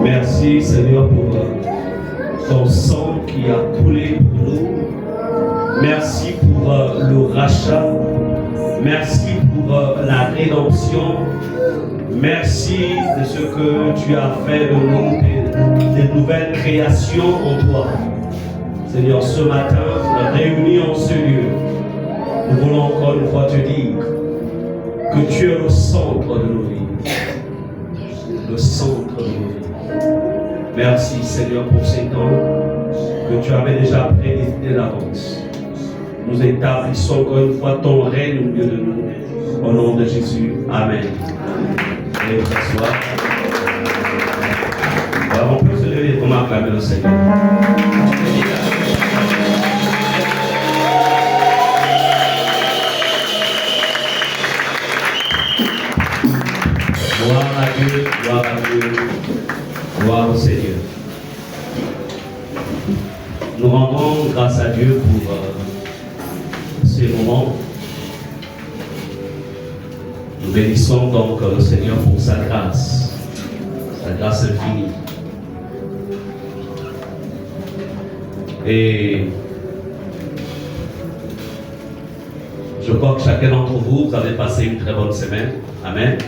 Merci Seigneur pour ton sang qui a coulé pour nous. Merci pour le rachat. Merci pour la rédemption. Merci de ce que tu as fait de nous, des nouvelles créations en toi. Seigneur, ce matin, réunis en ce lieu, nous voulons encore une fois te dire que tu es le centre de nos vies. Le centre de nos vies. Merci Seigneur pour ces temps que tu avais déjà prédestiné d'avance. Nous établissons encore une fois ton règne au milieu de nous. Au nom de Jésus. Amen. Allez vous asseoir. Alors, on peut se lever pour acclamer le Seigneur. Gloire à Dieu, gloire à Dieu, gloire au Seigneur. Nous rendons grâce à Dieu pour ces moments. Nous bénissons donc le Seigneur pour sa grâce infinie. Et je crois que chacun d'entre vous, vous avez passé une très bonne semaine. Amen.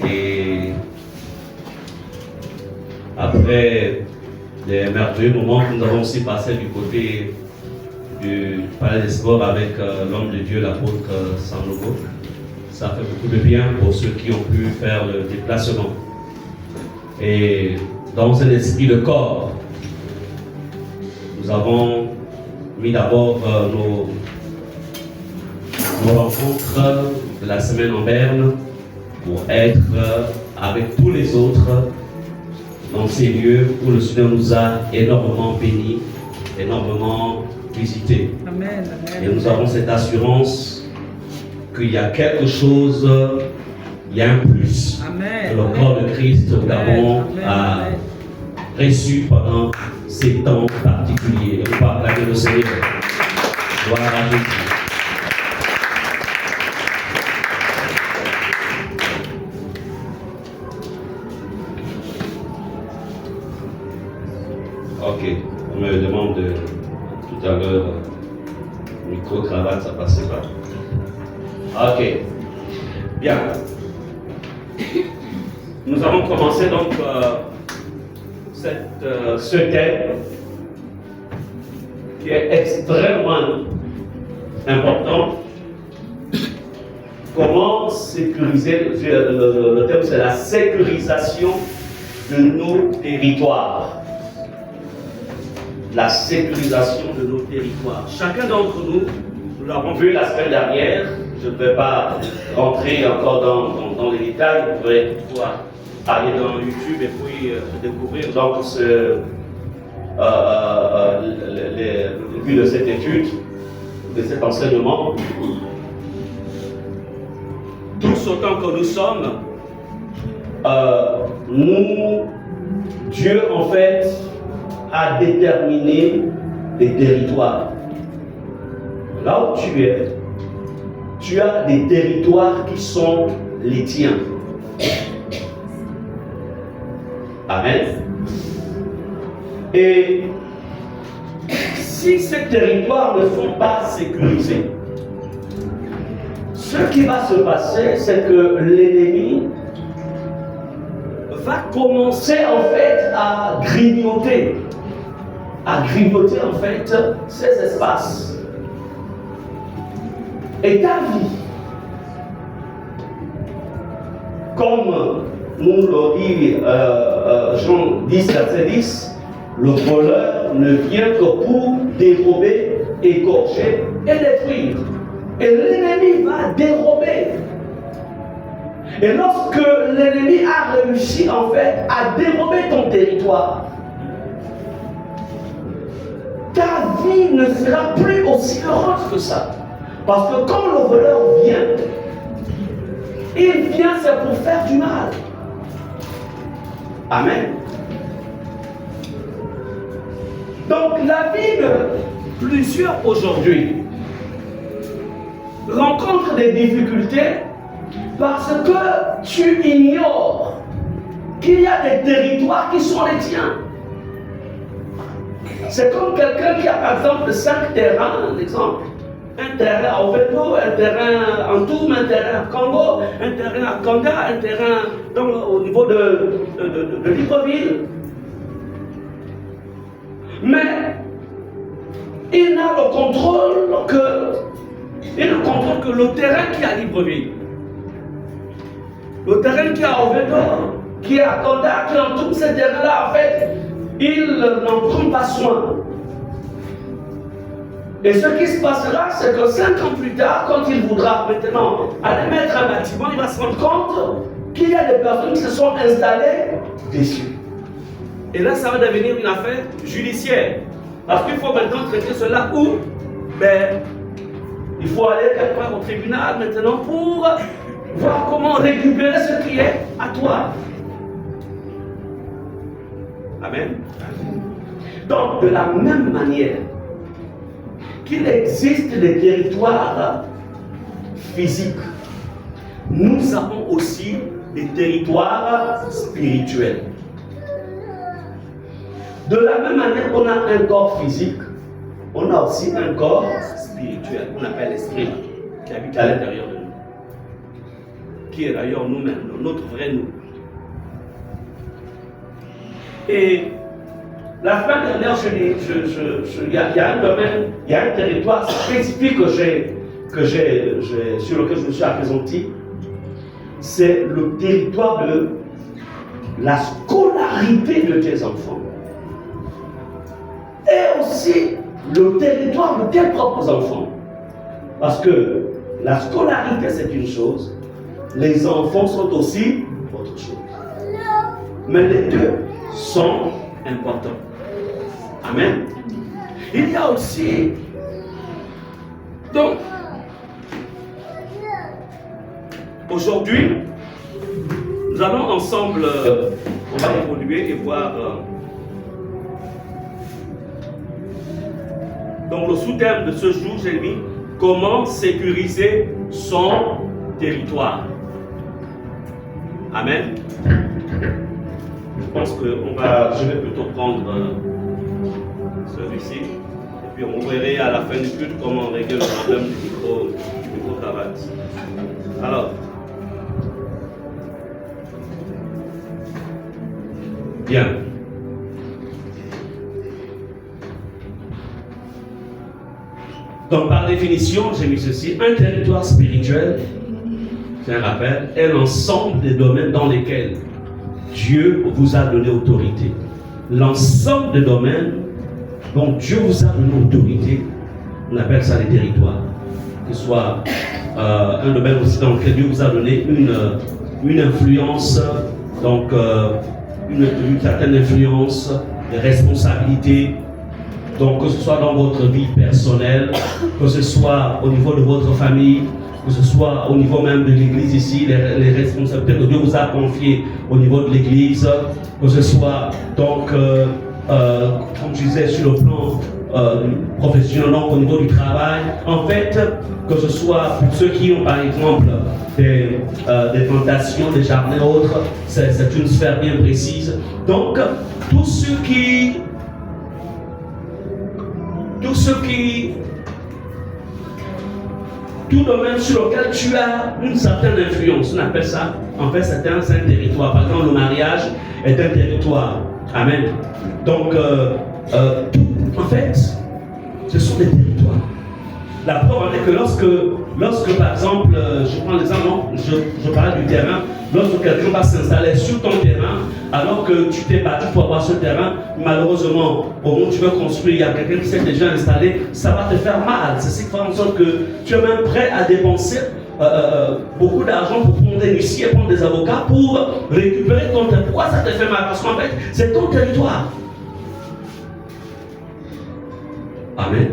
Et après les merveilleux moments que nous avons aussi passés du côté du Palais des Sports avec l'homme de Dieu, l'apôtre Sandogo, ça fait beaucoup de bien pour ceux qui ont pu faire le déplacement. Et dans un esprit de corps, nous avons mis d'abord nos rencontres de la semaine en Berne pour être avec tous les autres dans ces lieux où le Seigneur nous a énormément bénis, énormément visités. Amen, amen. Et nous avons cette assurance qu'il y a quelque chose, il y a un plus. Amen. Que le corps de Christ que nous avons reçu pendant ces temps particuliers. On va acclamer le Seigneur. Gloire à Jésus. Ok, on me demande tout à l'heure, micro-cravate, ça passait pas. Ok, bien. Nous avons commencé donc ce thème qui est extrêmement important. Comment sécuriser, le thème c'est la sécurisation de nos territoires. La sécurisation de nos territoires. Chacun d'entre nous, nous l'avons vu la semaine dernière, je ne vais pas rentrer encore dans les détails, vous pourrez pouvoir aller dans YouTube et puis découvrir donc le but de cette étude, de cet enseignement. Tous autant que nous sommes, Dieu en fait a déterminé des territoires. Là où tu as des territoires qui sont les tiens. Et si ces territoires ne sont pas sécurisés, ce qui va se passer, c'est que l'ennemi va commencer en fait à grignoter en fait ces espaces. Et ta vie, comme nous le dit Jean 10, verset 10, le voleur ne vient que pour dérober, égorger et détruire. Et l'ennemi va dérober. Et lorsque l'ennemi a réussi en fait à dérober ton territoire, ta vie ne sera plus aussi heureuse que ça. Parce que quand le voleur vient, il vient c'est pour faire du mal. Amen. Donc la vie de plusieurs aujourd'hui rencontre des difficultés parce que tu ignores qu'il y a des territoires qui sont les tiens. C'est comme quelqu'un qui a par exemple 5 terrains, un exemple. Un terrain à Oveto, un terrain en Toum, un terrain à Congo, un terrain à Kanga, un terrain au niveau de Libreville. Mais il n'a le contrôle que le terrain qui est à Libreville. Le terrain qui est à Oveto, qui est à Kanga, qui est en Toum, ces terrains-là, en fait, il n'en prend pas soin. Et ce qui se passera, c'est que 5 ans plus tard, quand il voudra maintenant aller mettre un bâtiment, il va se rendre compte qu'il y a des personnes qui se sont installées dessus. Et là, ça va devenir une affaire judiciaire. Parce qu'il faut maintenant traiter cela où il faut aller quelque part au tribunal maintenant pour voir comment récupérer ce qui est à toi. Amen. Donc, de la même manière, qu'il existe des territoires physiques, nous avons aussi des territoires spirituels. De la même manière qu'on a un corps physique, on a aussi un corps spirituel, qu'on appelle l'esprit, qui habite à l'intérieur de nous, qui est d'ailleurs nous-mêmes, notre vrai nous. Et la fin dernière, il y a un domaine, il y a un territoire spécifique sur lequel je me suis appesanti. C'est le territoire de la scolarité de tes enfants. Et aussi le territoire de tes propres enfants. Parce que la scolarité, c'est une chose, les enfants sont aussi autre chose. Mais les deux sont importants. Amen. Il y a aussi, donc, aujourd'hui, nous allons ensemble, on va évoluer et voir. Donc, le sous-thème de ce jour, j'ai mis comment sécuriser son territoire. Amen. Je pense que je vais plutôt prendre celui-ci. Et puis on verra à la fin du culte comment on règle le problème du micro-cravate. Alors. Bien. Donc par définition, j'ai mis ceci. Un territoire spirituel, c'est un rappel, est l'ensemble des domaines dans lesquels Dieu vous a donné autorité. L'ensemble des domaines dont Dieu vous a donné autorité, on appelle ça les territoires. Que ce soit un domaine aussi dans lequel Dieu vous a donné une influence, donc une certaine influence, des responsabilités. Donc que ce soit dans votre vie personnelle, que ce soit au niveau de votre famille, que ce soit au niveau même de l'église ici, les responsabilités que Dieu vous a confiées au niveau de l'église, que ce soit donc, comme je disais, sur le plan professionnel, donc au niveau du travail, en fait, que ce soit pour ceux qui ont par exemple des plantations, des jardins et autres, c'est une sphère bien précise. Donc, tous ceux qui tout ce qui, tout domaine sur lequel tu as une certaine influence, on appelle ça, en fait, c'est un territoire. Par exemple, le mariage est un territoire. Amen. Donc, tout, en fait, ce sont des territoires. La preuve en est que lorsque par exemple, je prends l'exemple, je parle du terrain, lorsque quelqu'un va s'installer sur ton terrain, alors que tu t'es battu pour avoir ce terrain, malheureusement, au moment où tu veux construire, il y a quelqu'un qui s'est déjà installé, ça va te faire mal. C'est ce qui fait en sorte que tu es même prêt à dépenser beaucoup d'argent pour prendre des huissiers, prendre des avocats pour récupérer ton terrain. Pourquoi ça te fait mal? Parce qu'en fait, c'est ton territoire. Amen.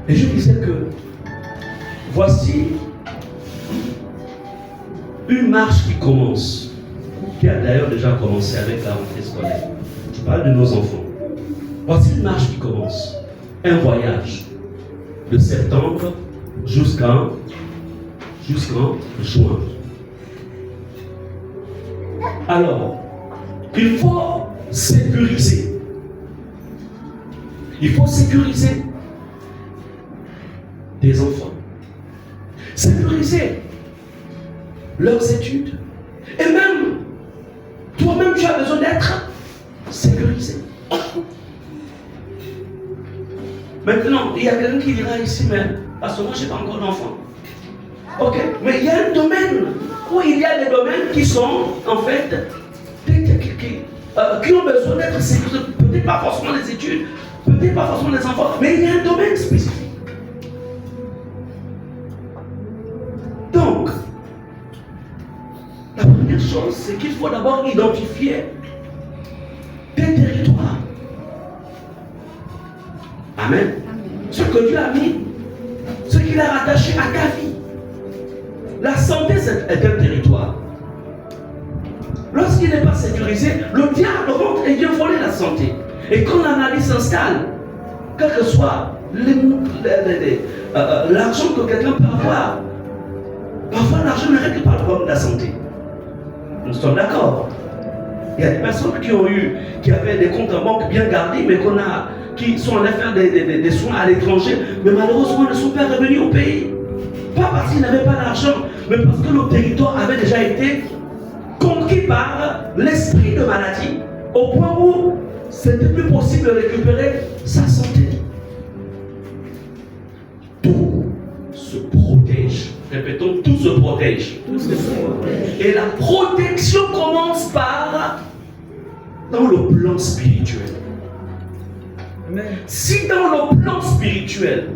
Et je disais que voici une marche qui commence, qui a d'ailleurs déjà commencé avec la rentrée scolaire. Je parle de nos enfants. Voici une marche qui commence, un voyage de septembre jusqu'en juin. Alors, il faut sécuriser. Il faut sécuriser des enfants. Sécuriser leurs études. Et même, toi-même, tu as besoin d'être sécurisé. Maintenant, il y a quelqu'un qui dira ici, mais parce que moi, je n'ai pas encore d'enfant. Ok, mais il y a un domaine où il y a des domaines qui sont, en fait, qui ont besoin d'être sécurisés. Peut-être pas forcément les études, peut-être pas forcément les enfants, mais il y a un domaine spécifique. Donc, la première chose, c'est qu'il faut d'abord identifier tes territoires. Amen. Ce que Dieu a mis, ce qu'il a rattaché à ta vie. La santé est un territoire. Lorsqu'il n'est pas sécurisé, le diable rentre et vient voler la santé. Et quand la maladie s'installe, quel que soit l'argent que quelqu'un peut avoir, parfois l'argent ne règle pas le problème de la santé. Nous sommes d'accord. Il y a des personnes qui avaient des comptes en banque bien gardés, mais qui sont allés faire des soins à l'étranger, mais malheureusement ne sont pas revenus au pays. Pas parce qu'ils n'avaient pas d'argent, mais parce que le territoire avait déjà été conquis par l'esprit de maladie, au point où c'était plus possible de récupérer sa santé. Tout se protège. Répétons, tout se protège. Tout se protège. Et la protection commence par dans le plan spirituel. Amen. Si dans le plan spirituel,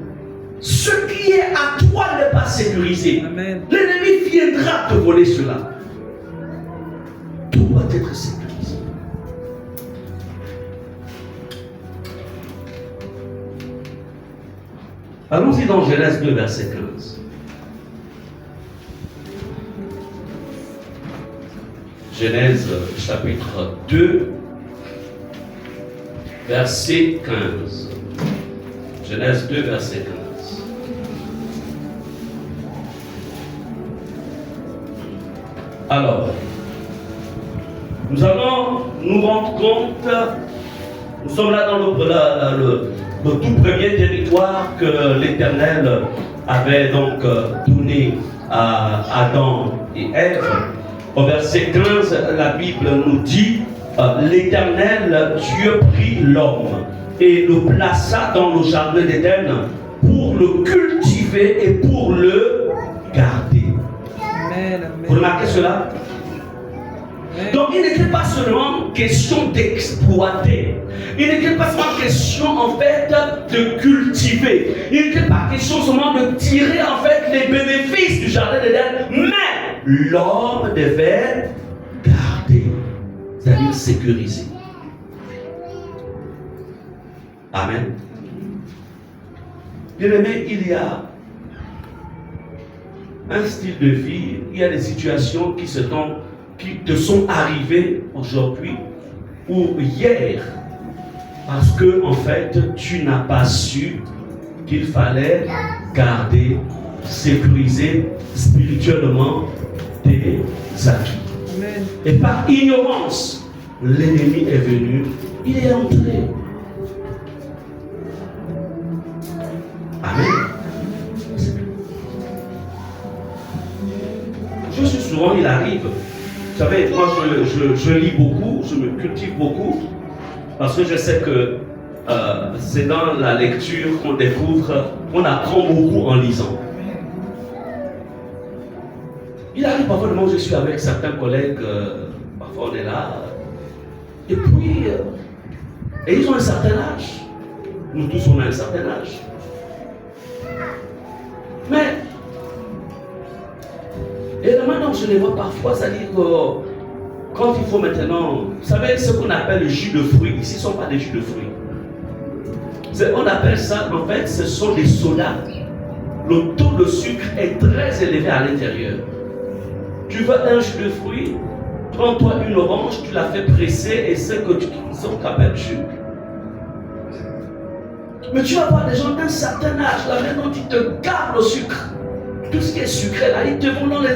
ce qui est à toi n'est pas sécurisé, amen, l'ennemi viendra te voler cela. Tout doit être sécurisé. Allons-y dans Genèse 2, verset 15. Genèse chapitre 2, verset 15. Genèse 2, verset 15. Alors, nous allons nous rendre compte, nous sommes là dans le tout premier territoire que l'Éternel avait donc donné à Adam et Ève. Au verset 15, la Bible nous dit l'Éternel Dieu prit l'homme et le plaça dans le jardin d'Éden pour le cultiver et pour le garder. Amen. Vous remarquez cela? Amen. Donc il n'était pas seulement question d'exploiter, il n'était pas seulement question en fait de cultiver, il n'était pas question seulement de tirer en fait les bénéfices du jardin d'Éden, mais l'homme devait garder, c'est-à-dire sécuriser. Amen. Bien-aimé, il y a un style de vie, il y a des situations qui te sont arrivées aujourd'hui ou hier, parce que en fait tu n'as pas su qu'il fallait garder, sécuriser spirituellement tes acquis. Amen. Et par ignorance, l'ennemi est venu, il est entré souvent il arrive. Vous savez, moi je lis beaucoup, je me cultive beaucoup, parce que je sais que c'est dans la lecture qu'on découvre, on apprend beaucoup en lisant. Il arrive parfois, moi je suis avec certains collègues, parfois on est là, et puis, et ils ont un certain âge. Nous tous on a un certain âge. Mais, et la manière dont je les vois parfois, c'est-à-dire que quand il faut maintenant, vous savez ce qu'on appelle le jus de fruits, ici ce ne sont pas des jus de fruits. On appelle ça, en fait, ce sont des sodas. Le taux de sucre est très élevé à l'intérieur. Tu veux un jus de fruits, prends-toi une orange, tu la fais presser et c'est ce qu'on appelle jus. Mais tu vas voir des gens d'un certain âge, là maintenant tu te gardes le sucre. Tout ce qui est sucré là, ils te vont dans les...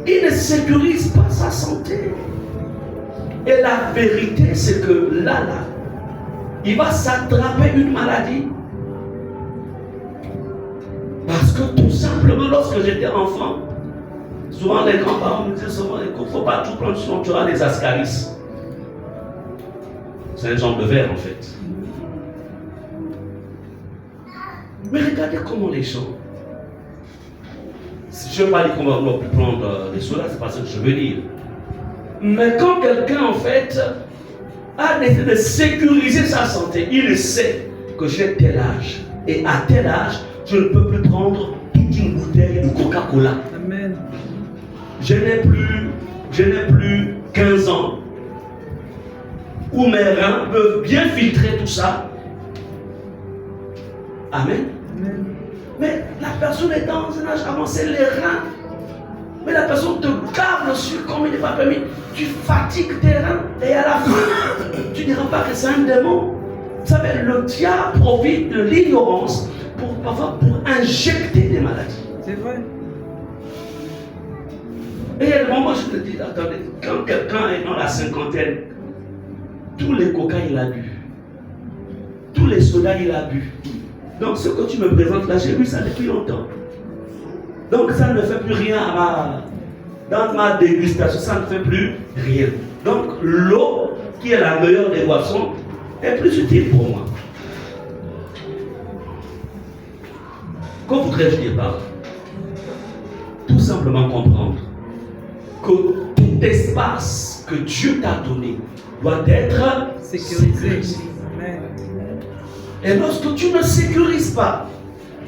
Ils ne sécurisent pas sa santé. Et la vérité c'est que là, il va s'attraper une maladie. Parce que tout simplement, lorsque j'étais enfant, souvent les grands-parents me disaient souvent, écoute, il ne faut pas tout prendre, sinon tu auras des ascaris. C'est un genre de verre en fait. Mais regardez comment les gens. Je ne veux pas dire qu'on va plus prendre des sodas, c'est pas ce que je veux dire. Mais quand quelqu'un en fait a décidé de sécuriser sa santé, il sait que j'ai tel âge. Et à tel âge, je ne peux plus prendre toute une bouteille de Coca-Cola. Amen. Je n'ai plus 15 ans où mes reins peuvent bien filtrer tout ça. Amen. Amen. Mais la personne est dans un âge avancé, les reins. Mais la personne te garde le sucre comme il n'est pas permis. Tu fatigues tes reins et à la fin, tu ne diras pas que c'est un démon. Vous savez, le diable profite de l'ignorance parfois pour injecter des maladies. C'est vrai. Et il y a des moments où je te dis, attendez, quand quelqu'un est dans la cinquantaine, tous les coca il a bu, tous les sodas il a bu. Donc ce que tu me présentes là, j'ai vu ça depuis longtemps. Donc ça ne fait plus rien dans ma dégustation, ça ne fait plus rien. Donc l'eau, qui est la meilleure des boissons, est plus utile pour moi. Que voudrais-je dire par là? Tout simplement comprendre que tout espace que Dieu t'a donné doit être sécurisé. Amen. Et lorsque tu ne sécurises pas,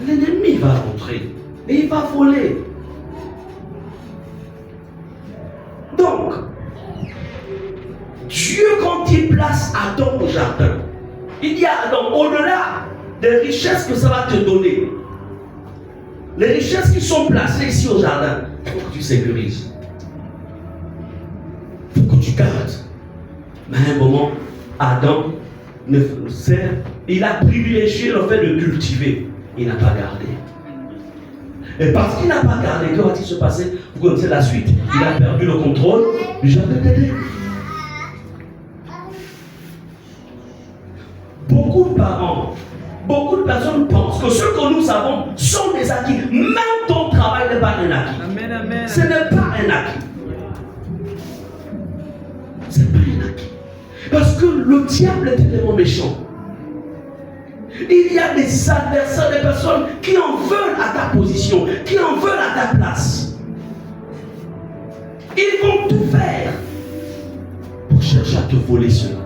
l'ennemi va rentrer et il va voler. Donc, Dieu, quand il place Adam au jardin, il y a donc au-delà des richesses que ça va te donner, les richesses qui sont placées ici au jardin, il faut que tu sécurises. Il faut que tu gardes. Mais à un moment, Adam il a privilégié le fait de cultiver. Il n'a pas gardé. Et parce qu'il n'a pas gardé, que va-t-il se passer? Vous connaissez la suite. Il a perdu le contrôle du jardin d'Éden. Beaucoup de parents, beaucoup de personnes pensent que ce que nous avons sont des acquis. Même ton travail n'est pas un acquis. Amen, amen. Ce n'est pas un acquis. Ce n'est pas un acquis. Parce que le diable est tellement méchant. Il y a des adversaires, des personnes qui en veulent à ta position, qui en veulent à ta place. Ils vont tout faire pour chercher à te voler cela.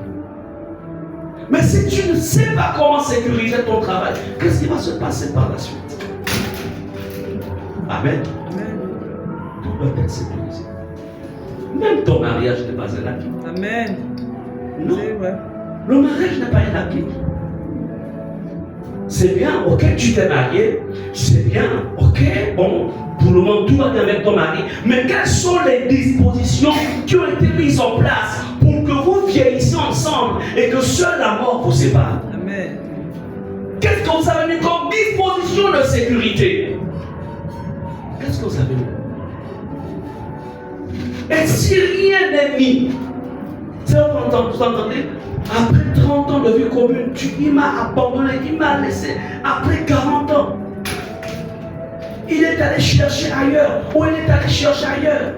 Mais si tu ne sais pas comment sécuriser ton travail, qu'est-ce qui va se passer par la suite? Amen. Amen. Tout doit être sécurisé. Même ton mariage n'est pas un acquis. Amen. Non. C'est vrai. Le mariage n'est pas un acquis. C'est bien, ok, tu t'es marié, c'est bien, ok, bon, pour le moment tout va bien avec ton mari, mais quelles sont les dispositions qui ont été mises en place pour que vous vieillissiez ensemble et que seule la mort vous sépare? Amen. Qu'est-ce que vous avez mis comme disposition de sécurité? Qu'est-ce que vous avez mis? Et si rien n'est mis, vous entendez? Après 30 ans de vie commune, il m'a abandonné, il m'a laissé. Après 40 ans, il est allé chercher ailleurs, ou il est allé chercher ailleurs.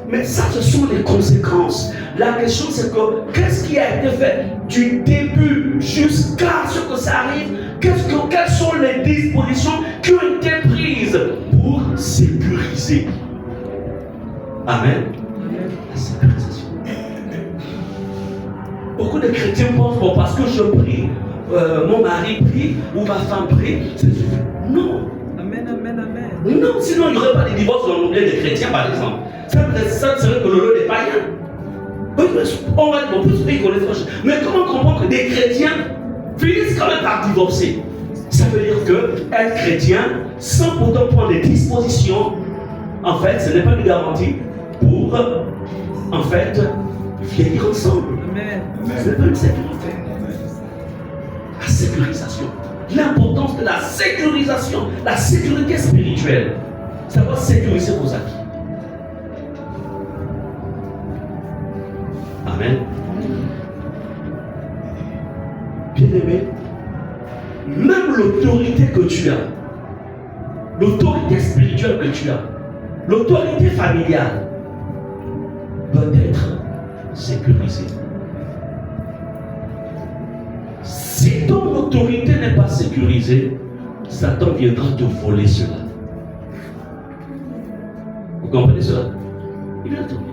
Mais ça, ce sont les conséquences. La question, c'est que qu'est-ce qui a été fait du début jusqu'à ce que ça arrive? Quelles sont les dispositions qui ont été prises pour sécuriser? Amen. La sécurisation. Beaucoup de chrétiens pensent, bon, parce que je prie, mon mari prie, ou ma femme prie, c'est suffisant. Non. Amen, amen, amen. Non, sinon il n'y aurait pas de divorce dans l'onglet des chrétiens, par exemple. Ça serait que le lot des païens. On va dire, bon, plus ils connaissent. Mais comment comprendre que des chrétiens finissent quand même par divorcer? Ça veut dire qu'être chrétien, sans pourtant prendre des dispositions, en fait, ce n'est pas une garantie pour, en fait, vieillir ensemble. Amen. Ce n'est pas une sécurité. La sécurisation. L'importance de la sécurité spirituelle. Ça va sécuriser vos acquis. Amen. Bien-aimé, même l'autorité que tu as, l'autorité spirituelle que tu as, l'autorité familiale doit être sécurisée. Si ton autorité n'est pas sécurisée, Satan viendra te voler cela. Vous comprenez cela? Il vient te voler.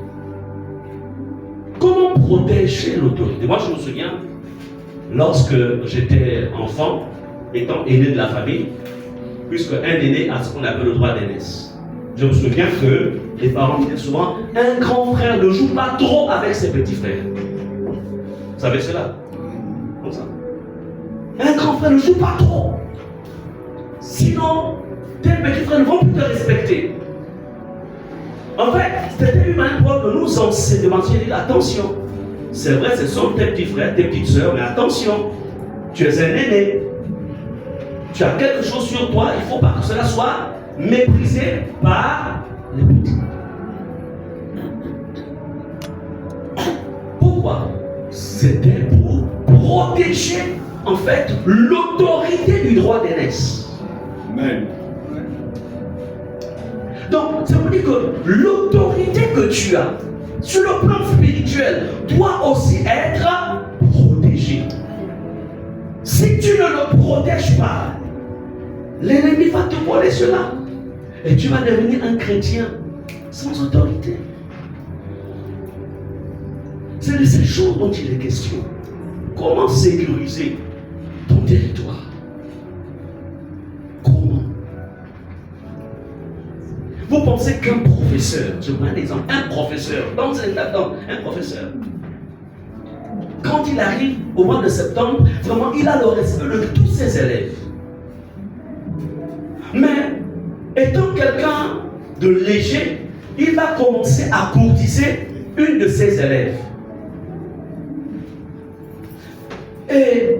Comment protéger l'autorité? Moi, je me souviens, lorsque j'étais enfant, étant aîné de la famille, puisque un aîné a ce qu'on appelle le droit d'aînesse. Je me souviens que les parents disaient souvent, un grand frère ne joue pas trop avec ses petits frères. Vous savez cela? Comme ça. Un grand frère ne joue pas trop. Sinon, tes petits frères ne vont plus te respecter. En fait, c'était une manière de nous mentionner attention. C'est vrai, ce sont tes petits frères, tes petites soeurs, mais attention, tu es un aîné. Tu as quelque chose sur toi, il ne faut pas que cela soit méprisé par les petits. Pourquoi? C'était pour protéger, en fait, l'autorité du droit d'aînesse. Amen. Donc, ça veut dire que l'autorité que tu as sur le plan spirituel doit aussi être protégée. Si tu ne le protèges pas, l'ennemi va te voler cela. Et tu vas devenir un chrétien sans autorité. C'est de ces choses dont il est question. Comment sécuriser ton territoire? Comment? Vous pensez qu'un professeur, je prends un exemple, un professeur, un professeur, quand il arrive au mois de septembre, vraiment il a le respect de tous ses élèves. Mais étant quelqu'un de léger, il va commencer à courtiser une de ses élèves. Et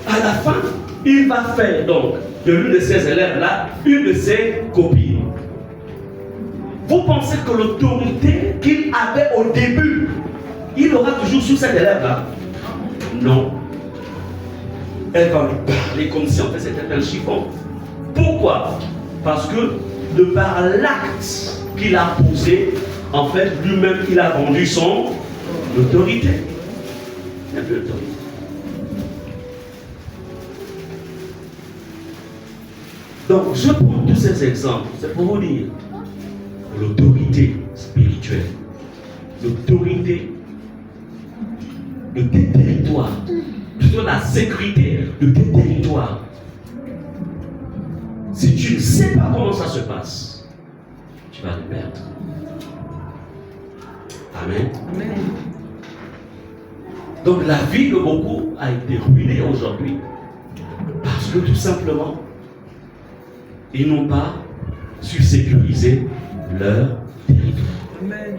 à la fin, il va faire donc de l'une de ses élèves-là une de ses copines. Vous pensez que l'autorité qu'il avait au début, il aura toujours sur cet élève-là? Non. Elle va lui parler comme si en fait c'était un chiffon. Pourquoi? Parce que de par l'acte qu'il a posé, en fait lui-même il a vendu son autorité. Il n'y a plus d'autorité. Donc je prends tous ces exemples, c'est pour vous dire l'autorité spirituelle, l'autorité de tes territoires, plutôt la sécurité de tes territoires. Si tu ne sais pas comment ça se passe, tu vas le perdre. Amen. Amen. Donc la vie de beaucoup a été ruinée aujourd'hui parce que tout simplement, ils n'ont pas su sécuriser leur territoire. Amen.